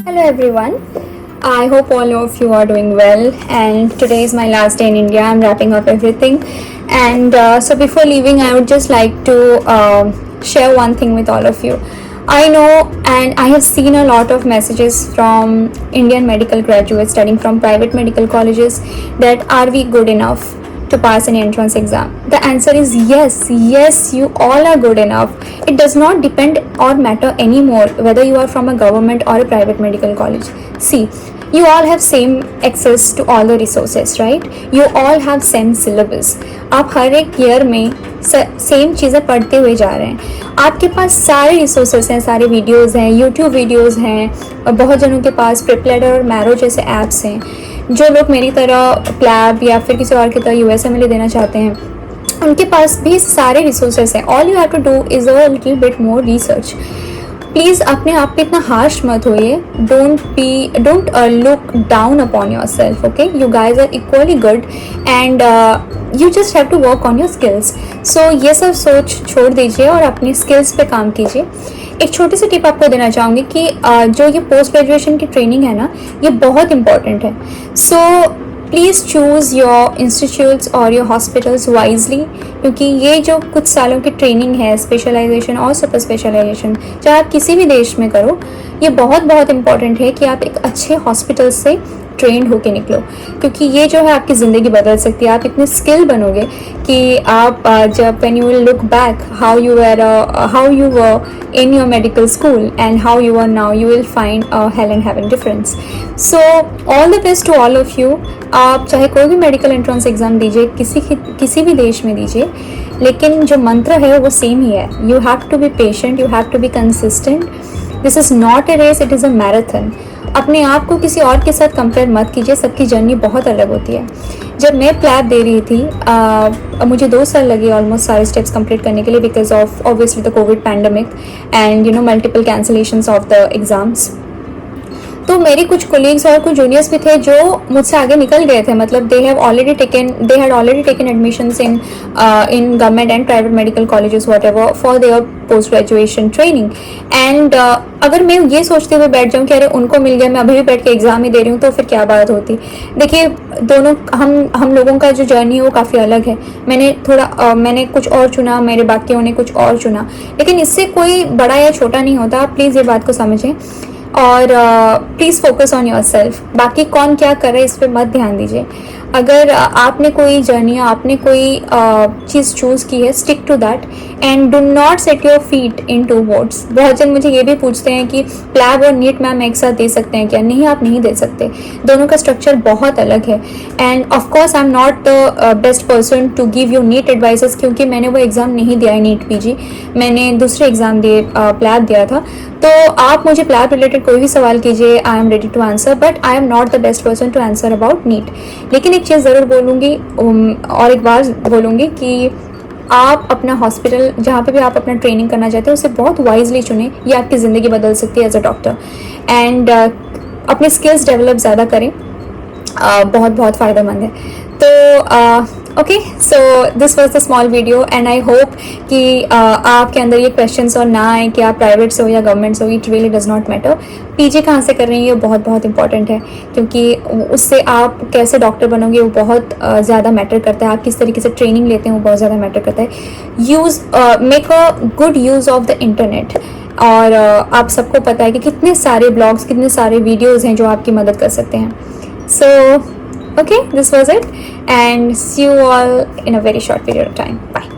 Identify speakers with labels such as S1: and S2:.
S1: Hello everyone. I hope all of you are doing well. And today is my last day in India. I'm wrapping up everything. And so before leaving, I would just like to share one thing with all of you. I know and I have seen a lot of messages from Indian medical graduates studying from private medical colleges that are we good enough to pass an entrance exam? The answer is yes, yes, you all are good enough. It does not depend or matter anymore whether you are from a government or a private medical college. See, you all have same access to all the resources, right? You all have same syllabus. आप हर एक year में same चीज़ें पढ़ते हुए जा रहे हैं. आपके पास सारे रिसोर्सेस हैं, सारे वीडियोस हैं, यूट्यूब वीडियोस हैं, और बहुत जनों के पास प्रिपलेडर और मैरो जैसे ऐप्स हैं. जो लोग मेरी तरह प्लैब या फिर किसी और की तरह USMLE देना चाहते हैं, उनके पास भी सारे रिसोर्सेस हैं. All you have to do is a little bit more research. Please अपने आप पे इतना हार्श मत होइए. Don't look down upon yourself. Okay, you guys are equally good and you just have to work on your skills. So ये सब सोच छोड़ दीजिए और अपनी स्किल्स पे काम कीजिए. एक छोटी सी टिप आपको देना चाहूँगी कि जो ये पोस्ट ग्रेजुएशन की ट्रेनिंग है ना, ये बहुत इंपॉर्टेंट है. So please choose your institutes और योर हॉस्पिटल्स वाइजली, क्योंकि ये जो कुछ सालों की ट्रेनिंग है, स्पेशलाइजेशन और सुपर स्पेशलाइजेशन, चाहे आप किसी भी देश में करो, ये बहुत बहुत इंपॉर्टेंट है कि आप एक अच्छे हॉस्पिटल से ट्रेंड होके निकलो, क्योंकि ये जो है आपकी ज़िंदगी बदल सकती है. आप इतने स्किल बनोगे कि आप जब when you will look back how you were in your medical school and how you are now, you will find a hell and heaven difference. So all the best to all of you. आप चाहे कोई भी medical entrance exam दीजिए, किसी भी देश में दीजिए, लेकिन जो मंत्र है वो सेम ही है. You have to be patient, you have to be consistent. This is not a race, it is a marathon. अपने आप को किसी और के साथ कंपेयर मत कीजिए. सबकी जर्नी बहुत अलग होती है. जब मैं प्लैब दे रही थी, मुझे 2 साल लगे ऑलमोस्ट सारे स्टेप्स कंप्लीट करने के लिए, because of obviously the covid pandemic and multiple cancellations of the exams. तो मेरे कुछ कोलीग्स और कुछ जूनियर्स भी थे जो मुझसे आगे निकल गए थे. मतलब they had already taken admissions in government and private medical colleges whatever for their post graduation training. And अगर मैं ये सोचते हुए बैठ जाऊँ कि अरे उनको मिल गया, मैं अभी भी बैठ के एग्ज़ाम ही दे रही हूँ, तो फिर क्या बात होती. देखिए, दोनों हम लोगों का जो जर्नी है वो काफ़ी अलग है. मैंने कुछ और चुना, मेरे बाकियों ने कुछ और चुना, लेकिन इससे कोई बड़ा या छोटा नहीं होता. प्लीज़ ये बात को समझें और please focus on your self. बाकी कौन क्या कर रहा है इस पर मत ध्यान दीजिए. अगर आपने कोई जर्नी, आपने कोई चीज़ चूज़ की है, stick to that and do not set your feet in two words. बहुत जन मुझे ये भी पूछते हैं कि प्लैब और नीट मैम एक साथ दे सकते हैं क्या? नहीं, आप नहीं दे सकते. दोनों का स्ट्रक्चर बहुत अलग है. And of course I am not the best person to give you NEET advices, क्योंकि मैंने वो एग्ज़ाम नहीं दिया है, नीट PG. मैंने दूसरे एग्ज़ाम दिए, प्लैब दिया था. तो आप मुझे प्लैब रिलेटेड कोई भी सवाल कीजिए, I am ready to answer, but I am not the best person to answer about NEET. लेकिन एक चीज़ ज़रूर बोलूँगी और एक बार बोलूँगी कि आप अपना हॉस्पिटल, जहाँ पे भी आप अपना ट्रेनिंग करना चाहते हैं, उसे बहुत वाइजली चुनें. ये आपकी ज़िंदगी बदल सकती है एज अ डॉक्टर. एंड अपने स्किल्स डेवलप ज़्यादा करें, बहुत बहुत फ़ायदेमंद है. तो okay, so this was the small video and I hope कि आपके अंदर ये क्वेश्चंस और ना आए कि आप प्राइवेट से हो या गवर्नमेंट से हो. It really does not matter. PG कहाँ से कर रही हैं, ये बहुत बहुत इंपॉर्टेंट है, क्योंकि उससे आप कैसे डॉक्टर बनोगे वो बहुत ज़्यादा मैटर करता है. आप किस तरीके से ट्रेनिंग लेते हैं वो बहुत ज़्यादा मैटर करता है. Make a good use of the internet. और आप सबको पता है कि कितने सारे ब्लॉग्स, कितने सारे वीडियोज़ हैं जो आपकी मदद कर सकते हैं. So okay, this was it and see you all in a very short period of time. Bye.